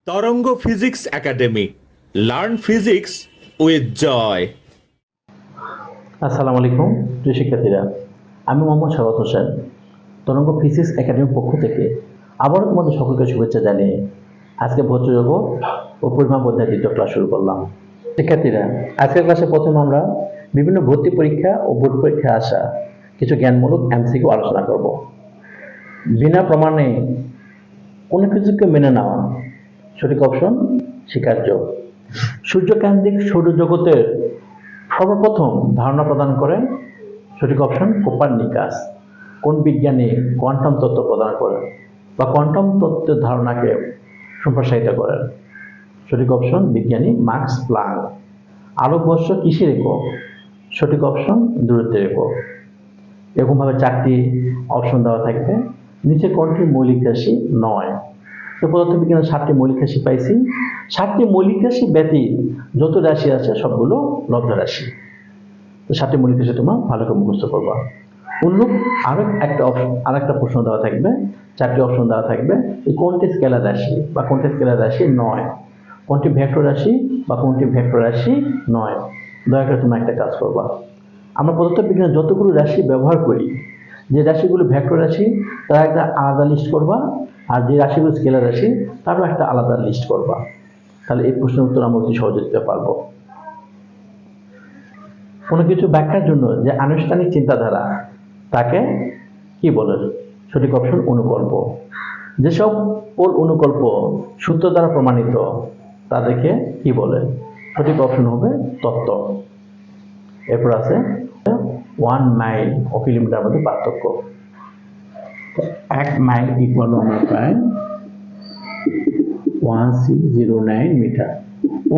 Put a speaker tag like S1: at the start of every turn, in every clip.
S1: তরঙ্গ physics academy, learn physics with Joy.
S2: আসসালামু আলাইকুম প্রিয় শিক্ষার্থীরা, আমি মোহাম্মদ শওকত হোসেন। তরঙ্গ ফিজিক্স একাডেমির পক্ষ থেকে আবারও তোমাদের সকলকে শুভেচ্ছা জানিয়ে আজকে ভৌতজগৎ ও পরিমাপ অধ্যায়ের দ্বিতীয় ক্লাস শুরু করলাম। শিক্ষার্থীরা, আজকের ক্লাসে প্রথমে আমরা বিভিন্ন ভর্তি পরীক্ষা ও বোর্ড পরীক্ষায় আসা কিছু জ্ঞানমূলক এমসিকিউ আলোচনা করব। বিনা প্রমাণে কোনো কিছুকে মেনে নেওয়া, সঠিক অপশন স্বীকার্য। সূর্যকেন্দ্রিক সৌরজগতের সর্বপ্রথম ধারণা প্রদান করেন, সঠিক অপশন কোপার্নিকাস। কোন বিজ্ঞানী কোয়ান্টাম তত্ত্ব প্রদান করেন বা কোয়ান্টাম তত্ত্বের ধারণাকে সম্প্রসারিত করেন? সঠিক অপশন বিজ্ঞানী মাক্স প্লাঙ্ক। আলোকবর্ষ কিসের একক? সঠিক অপশন দূরত্বের একক। এরকমভাবে 4টি অপশন দেওয়া থাকবে। নিচে কোনটি মৌলিক রাশি নয়? তো পদার্থবিজ্ঞানের 7টি মৌলিক রাশি পাইছি। 7টি মৌলিক রাশি ব্যতীত যত রাশি আছে সবগুলো লব্ধ রাশি। তো 7টি মৌলিক রাশি তোমরা ভালো করে মুখস্থ করবা। অনুরূপ আরেকটা প্রশ্ন দেওয়া থাকবে, 4টি অপশন দেওয়া থাকবে। এই কোনটি স্কেলার রাশি বা কোনটি স্কেলার রাশি নয়? কোনটি ভেক্টর রাশি বা কোনটি ভেক্টর রাশি নয়? দয়া করে তোমরা একটা কাজ করবা। আমরা পদার্থবিজ্ঞানে যতগুলো রাশি ব্যবহার করি, যে রাশিগুলো ভেক্টর রাশি তার একটা আলাদা লিস্ট করবা, আর যে রাশিগুলো স্কেলার রাশি তারও একটা আলাদা লিস্ট করবা। তাহলে এই প্রশ্নের উত্তর আমরা অতি সহজে দিতে পারবো। কোনো কিছু ব্যাখ্যার জন্য যে আনুষ্ঠানিক চিন্তাধারা তাকে কি বলে? সঠিক অপশন অনুকল্প। যেসব অনুকল্প সূত্র দ্বারা প্রমাণিত তাদেরকে কি বলে? সঠিক অপশন হবে তত্ত্ব। এরপর আছে 1 মাইল ও কিলোমিটার মধ্যে পার্থক্য। 1 মাইল ইকুয়াল আমরা পাই 1609 মিটার।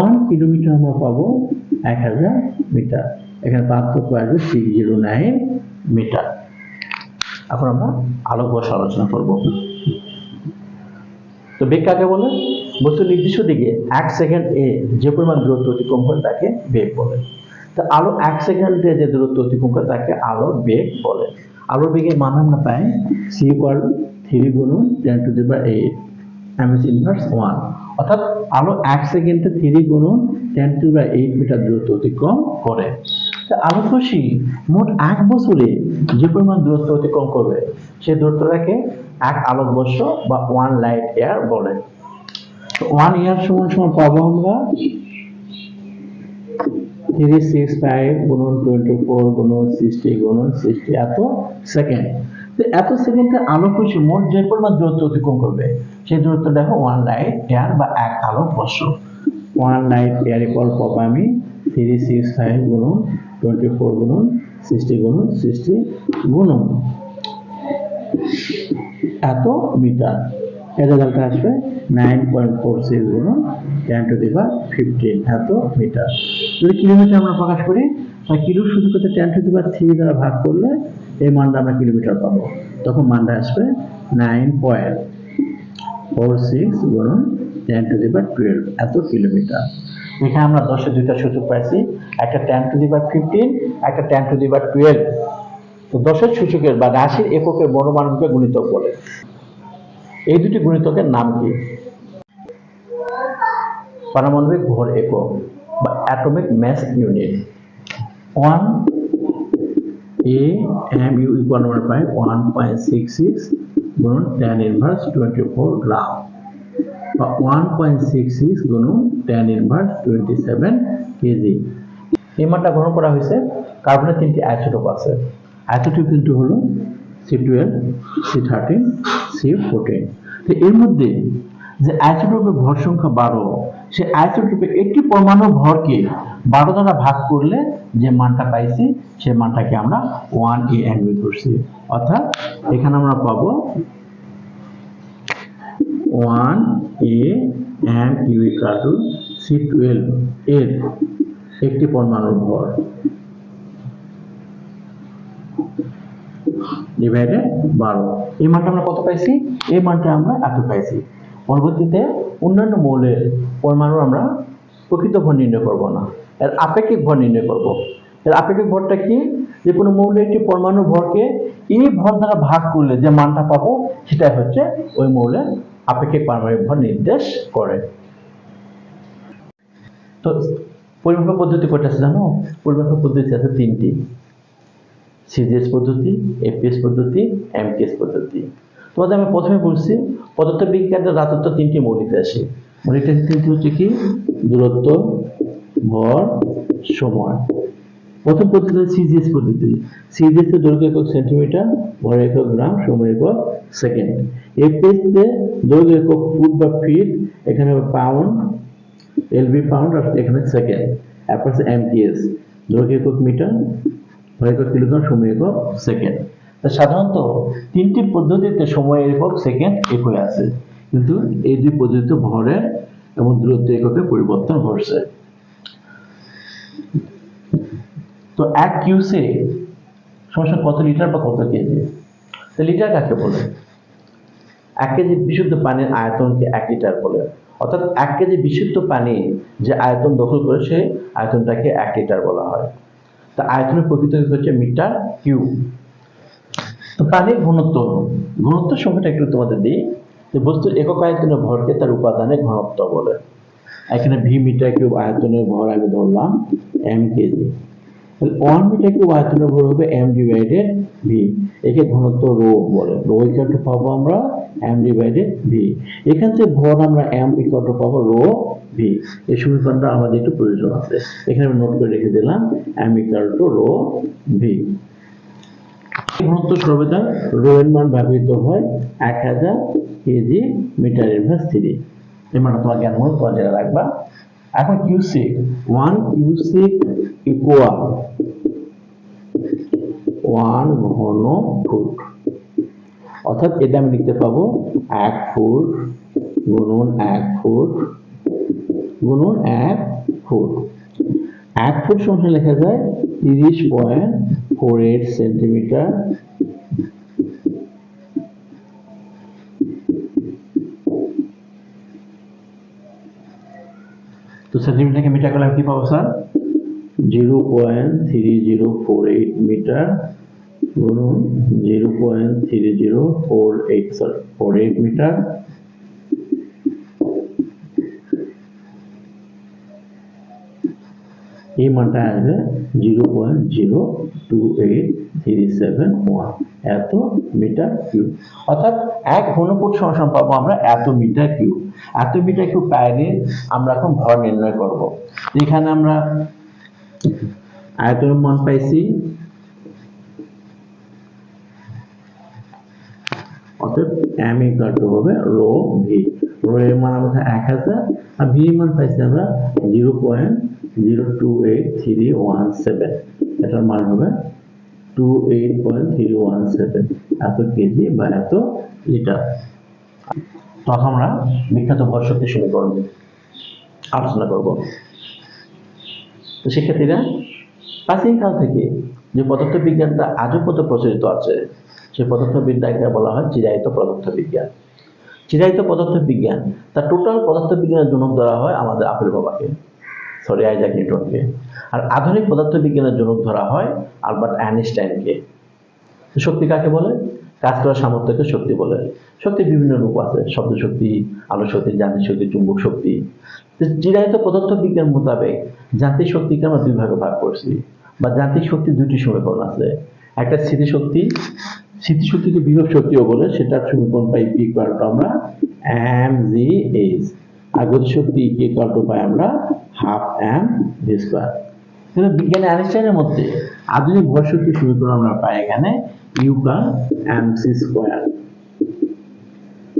S2: 1 কিলোমিটার আমরা পাবো 1000 মিটার। এখানে পার্থক্য আসবে 609 মিটার। এখন আমরা আলোকবর্ষ আলোচনা করব। তো বেগ কাকে বলে? বস্তুর নির্দিষ্ট দিকে 1 সেকেন্ড যে পরিমাণ দূরত্ব অতিক্রম করে তাকে বেগ বলে। তো আলো 1 সেকেন্ডে যে দূরত্ব অতিক্রম করে তাকে আলোর বেগ বলে। আলোর বেগের মান আমরা পাই c = 3 গুণন 10⁸ ms ইনভার্স 1। অর্থাৎ আলো 1 সেকেন্ডে 3 গুণন 10⁸ মিটার দূরত্ব অতিক্রম করে। আলোকরশ্মি মোট 1 বছরে যে পরিমাণ দূরত্ব অতিক্রম করবে সেই দূরত্বটাকে 1 আলোকবর্ষ বা 1 লাইট ইয়ার বলে। তো 1 ইয়ার সমান পাবো আমরা 365 গুণন 24 গুণন 60 গুণন 60 এত সেকেন্ড। তো এত সেকেন্ডে আলোকরশ্মি মোট যে পরিমাণ দূরত্ব অতিক্রম করবে সেই দূরত্ব দেখো 1 লাইট ইয়ার বা 1 আলোকবর্ষ। 1 লাইট ইয়ার ইকুয়াল পাবো আমি 365 গুণন 24 গুণন 60 গুণন 60 গুণন এত মিটার। এর রেজাল্ট আসবে 9.46 গুণন 10⁻15 এত মিটার। যদি কিলোমিটার আমরা প্রকাশ করি তাহলে কিলো সূচককে 10⁻3 দ্বারা ভাগ করলে এই মানটা আমরা কিলোমিটার পাবো। তখন মানটা আসবে 9.46 গুণন 10⁻12 এত কিলোমিটার। এখানে আমরা 10-এর 2টা সূচক পাইছি, একটা 10⁻15, একটা 10⁻12। তো 10-এর সূচকের বা রাশির এককের বর্ণমানকে গুণিতক বলে। এই দুটি গুণিতকের নাম কি? পারমাণবিক ভর একক বা atomic mass unit. 1 AMU equal আমরা পাই 1.66 গুণন 10⁻24 গ্রাম বা 1.66 গুণন 10⁻27 কেজি। এই মানটা গ্রহণ করা হয়েছে কার্বনের 3টি আইসোটোপ আছে। আইসোটোপ কিন্তু হলো C12, C13, C14। তো এর মধ্যে যে আইসোটোপের ভর সংখ্যা 12, সেই আইসোটোপের একটি পরমাণু ভরকে 12 দ্বারা ভাগ করলে যে মানটা পাইছি সেই মানটাকে আমরা 1 AMU ধরছি। অর্থাৎ এখানে আমরা পাবো 1 AMU = C12 এর একটি পরমাণুর ভর ডিভাইডেড 12। এই মানটা আমরা কত পাইছি? এই মানটা আমরা এত পাইছি। পরবর্তীতে অন্যান্য মৌলের পরমাণুর আমরা প্রকৃত ভর নির্ণয় করব না, এর আপেক্ষিক ভর নির্ণয় করব। এর আপেক্ষিক ভরটা কি? যে কোনো মৌলের একটি পরমাণু ভরকে এই ভর দ্বারা ভাগ করলে যে মানটা পাবো সেটাই হচ্ছে ওই মৌলের আপেক্ষিক পারমাণবিক ভর নির্দেশ করে। তো পরিমাপের পদ্ধতি কয়টা আছে জানো? পরিমাপের পদ্ধতি আছে তিনটি: সিজিএস পদ্ধতি, এপিএস পদ্ধতি, এমকেএস পদ্ধতি। তোমাদের আমি প্রথমে বলছি পদার্থবিজ্ঞানের রাজত্ব তিনটি মৌলিক রাশি। মৌলিক রাশি তিনটি হচ্ছে কি? দূরত্ব, ভর, সময়। প্রথম পদ্ধতি হচ্ছে সিজিএস পদ্ধতি। সিজিএস এর দৈর্ঘ্য একক সেন্টিমিটার, ভর একক গ্রাম, সময় একক সেকেন্ড। এপিএস এ দৈর্ঘ্য একক ফুট বা ফিট, এখানে পাউন্ড, এলবি পাউন্ড, আর এখানে সেকেন্ড। তারপর আছে এমকেএস, দৈর্ঘ্য একক মিটার, ভর একক কিলোগ্রাম, সময় একক সেকেন্ড। সাধারণত তিনটি পদ্ধতিতে সময় একক সেকেন্ড একই আছে, কিন্তু এই দুই পদ্ধতিতে ভরের এবং দূরত্ব এককে পরিবর্তন ঘটছে। তো 1 কিউসেক সমান কত লিটার বা কত কেজি? তো লিটার কাকে বলে? 1 কেজি বিশুদ্ধ পানির আয়তনকে 1 লিটার বলে। অর্থাৎ 1 কেজি বিশুদ্ধ পানি যে আয়তন দখল করে সেই আয়তনটাকে 1 লিটার বলা হয়। তা আয়তনের প্রকৃত হচ্ছে মিটার কিউব। তো পানির ঘনত্ব সংখ্যাটা একটু তোমাদের দিই। যে বস্তুর একক আয়তনের ভরকে তার উপাদানের ঘনত্ব বলে। এখানে ভি মিটার কিউব আয়তনের ভর আমি ধরলাম এম কেজি। 1 মিটার কিউব আয়তনের ভর হবে এম ডিভাইডেড ভি। একে ঘনত্ব রো বলে। রো ইকুয়াল টু পাবো আমরা এম ডিভাইডেড ভি। এখান থেকে ভর আমরা এম ইকুয়াল টু পাবো রো ভি। এই সমীকরণটা আমাদের একটু প্রয়োজন আছে, এখানে আমি নোট করে রেখে দিলাম M equal to rho V. ঘনত্ব সর্বদা রো এর মান ব্যবহৃত হয় 1000 কেজি মিটার ইনভার্স 3। এই মানটা তোমার জ্ঞান মনে তোমার জেনে রাখবা। এখন কিউসেক, 1 কিউসেক ইকুয়াল 1 ঘন ফুট। অর্থাৎ এটা আমি লিখতে পাবো 1 ফুট গুণন 1 ফুট গুণন 1 ফুট। 1 ফুট সমান লেখা যায় 30.48 সেন্টিমিটার। তো সেন্টিমিটারকে মিটার করলে কি পাবো স্যার? 0.3048 মিটার গুণন 0.3048 মিটার। এই মানটা আসবে 0.02837 এত মিটার কিউব। অর্থাৎ 1 ঘনফুট সমান পাবো আমরা এত মিটার কিউব। এত মিটার কিউব পাইলে আমরা এখন ভর নির্ণয় করব। এখানে আমরা আয়তনের মান পাইছি, অতএব এম ইকুয়াল টু হবে রো ভি। রো এর মান আমাদের 1000 আর ভি এর মান পাইছি আমরা 0.028317। এটার মান হবে 28.317 এত কেজি বা এত লিটার। তখন আমরা বিখ্যাত ভর শক্তি সমীকরণ আলোচনা করব। তো শিক্ষার্থীরা, প্রাচীনকাল থেকে যে পদার্থবিজ্ঞানটা আজও পর্যন্ত প্রচলিত আছে সেই পদার্থবিদ্যাকে বলা হয় চিরায়ত পদার্থবিজ্ঞান। চিরায়ত পদার্থবিজ্ঞান তার টোটাল পদার্থবিজ্ঞানের জনক ধরা হয় আমাদের আপেল বাবাকে, সরি আইজাক নিউটনকে। আর আধুনিক পদার্থবিজ্ঞানের জনক ধরা হয় আলবার্ট আইনস্টাইনকে। শক্তি কাকে বলে? কাজ করার সামর্থ্যকে শক্তি বলে। শক্তির বিভিন্ন রূপ আছে: শব্দ শক্তি, আলো শক্তি, যান্ত্রিক শক্তি, চুম্বক শক্তি। চিরায়ত পদার্থবিজ্ঞান মোতাবেক যান্ত্রিক শক্তিকে আমরা দুই ভাগে ভাগ করছি, বা যান্ত্রিক শক্তি দুইটি সমীকরণ আছে। একটা স্মৃতিশক্তি, স্মৃতিশক্তিকে বিভব শক্তিও বলে, সেটার সমীকরণ পাই পি ইকুয়াল টু আমরা এম জি এইচ। আর গতিশক্তি কে ইকুয়াল টু পাই আমরা হাফ এম ভি স্কয়ার। কিন্তু বিজ্ঞানী আইনস্টাইনের মধ্যে আধুনিক ভর শক্তির সমীকরণ আমরা পাই এখানে ইউ কা এম সি স্কয়ার।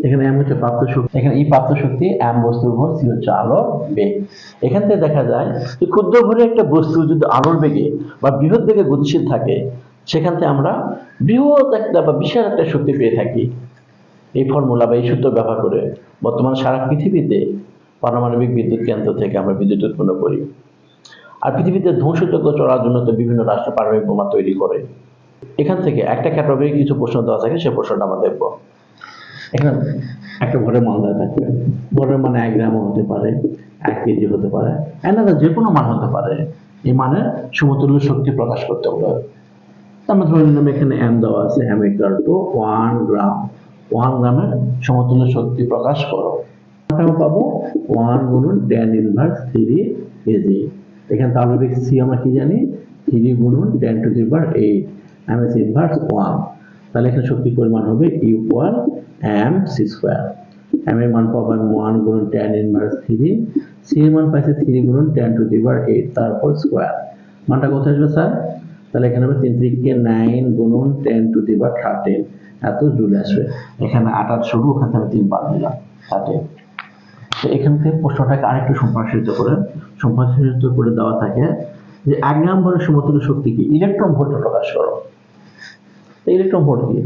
S2: এখানে এম হচ্ছে প্রাপ্ত শক্তি, এখানে ই প্রাপ্ত শক্তি, এম বস্তুর ভর, সি হচ্ছে আলোর বেগ। এখান থেকে দেখা যায় যে ক্ষুদ্র ভরে একটা বস্তু যদি আলোর বেগে বা বৃহৎ বেগে গতিশীল থাকে, সেখান থেকে আমরা বৃহৎ একটা বা বিশাল একটা শক্তি পেয়ে থাকি। এই ফর্মুলা বা এই সূত্র ব্যবহার করে বর্তমানে সারা পৃথিবীতে পারমাণবিক বিদ্যুৎ কেন্দ্র থেকে আমরা বিদ্যুৎ উৎপন্ন করি। আর পৃথিবীতে ধ্বংসযজ্ঞ চলার জন্য তো বিভিন্ন রাষ্ট্র পারমাণবিক বোমা তৈরি করে। এখান থেকে একটা ক্যাটাগরি কিছু প্রশ্ন দেওয়া থাকে, সেই প্রশ্নটা আমরা দেখব। এখানে একটা ভরের মান দেওয়া থাকবে। ভরের মানে 1 গ্রামও হতে পারে, 1 কেজি হতে পারে, এনারা যে কোনো মান হতে পারে। এই মানে সমতুল্য শক্তি প্রকাশ করতে হবে। আমরা ধরে নিলাম এখানে এম দেওয়া আছে, এম ইকুয়াল টু 1 গ্রাম। 1 গ্রামের সমতুল্য শক্তি প্রকাশ করো। আমরা পাবো 1 গুণন tan ইনভার্স 3 কেজি। এখানে তাহলে সি আমরা কি জানি, 3 গুণন tan to the power 8 ms inverse 1। তাহলে এখানে শক্তির পরিমাণ হবে ইকুয়াল mc স্কয়ার। m এর মান পাবো 1 গুণন tan ইনভার্স 3, c এর মান পাইছে 3 গুণন tan টু দি পাওয়ার 8 তারপর স্কয়ার। মানটা কোথায় আসবে স্যার? তাহলে এখানে হবে 3 3 9 গুণন 10 টু দি পাওয়ার 13 এত জুল আসবে। এখানে 8 শুরু, ওখান থেকে 3 বাদ দিলাম 13। তো এখান থেকে প্রশ্নটাকে আরেকটু সম্প্রসারিত করে দেওয়া থাকে যে 1 গ্রাম ভরের সমতুল্য শক্তিকে ইলেকট্রন ভোল্টে প্রকাশ করো। ইলেকট্রন ভোল্ট কি?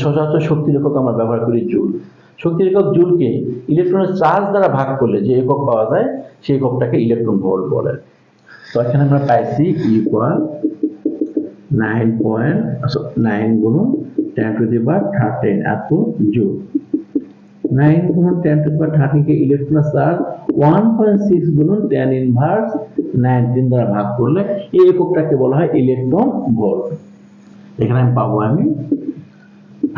S2: সচরাচর শক্তির একক আমরা ব্যবহার করি জুল। শক্তির একক জুলকে ইলেকট্রনের চার্জ দ্বারা ভাগ করলে যে একক পাওয়া যায় সেই এককটাকে ইলেকট্রন ভোল্ট বলে। তো এখানে আমরা পাইছি ইকুয়াল 9 গুণন 10 টু দি পাওয়ার 13 এত জুল। 9 গুণন 10 টু দি পাওয়ার 13 কে ইলেকট্রনের চার্জ 1.6 গুণন tan ইনভার্স 19 দ্বারা ভাগ করলে এই এককটাকে বলা হয় ইলেকট্রন ভোল্ট। এখানে আমি পাবো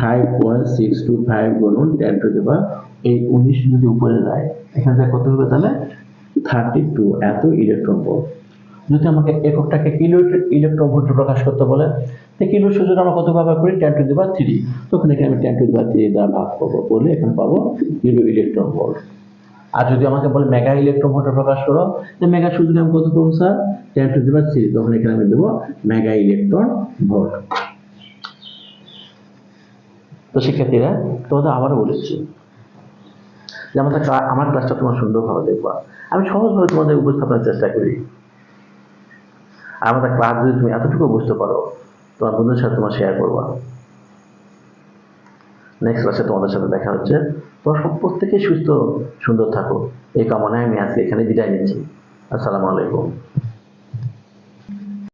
S2: 5.625 গুণন 10 টু দি পাওয়ার এই 19 যদি উপরে যায় এখান থেকে কত হবে তাহলে 32 এত ইলেকট্রন ভোল্ট। যদি আমাকে এককটাকে কিলো ইলেকট্রন ভোল্টে প্রকাশ করতে বলে, তো কিলো যদি আমরা কত ব্যবহার করি 10 টু দি পাওয়ার 3, তখন এখানে আমি 10 টু দি পাওয়ার 3 দ্বারা ভাগ করবো, করলে এখানে পাবো কিলো ইলেকট্রন ভোল্ট। আর যদি আমাকে বলে মেগা ইলেকট্রন ভোল্টে প্রকাশ করো, তো মেগা শুধু আমি কত পাবো স্যার 10 টু দি পাওয়ার 3, তখন এখানে আমি দেবো মেগা ইলেকট্রন ভোল্ট। তো শিক্ষার্থীরা তোমাদের আবারও বলেছি যে আমার ক্লাসটা তোমার সুন্দরভাবে দেখবা, আমি সহজভাবে তোমাদের উপস্থাপনের চেষ্টা করি। আর আমাদের ক্লাস যদি তুমি এতটুকু বুঝতে পারো তোমার বন্ধুদের সাথে তোমার শেয়ার করবা। নেক্সট ক্লাসে তোমাদের সাথে দেখা হচ্ছে। তোমরা প্রত্যেকেই সুস্থ সুন্দর থাকো এই কামনায় আমি আজকে এখানে বিদায় নিচ্ছি। আসসালামু আলাইকুম।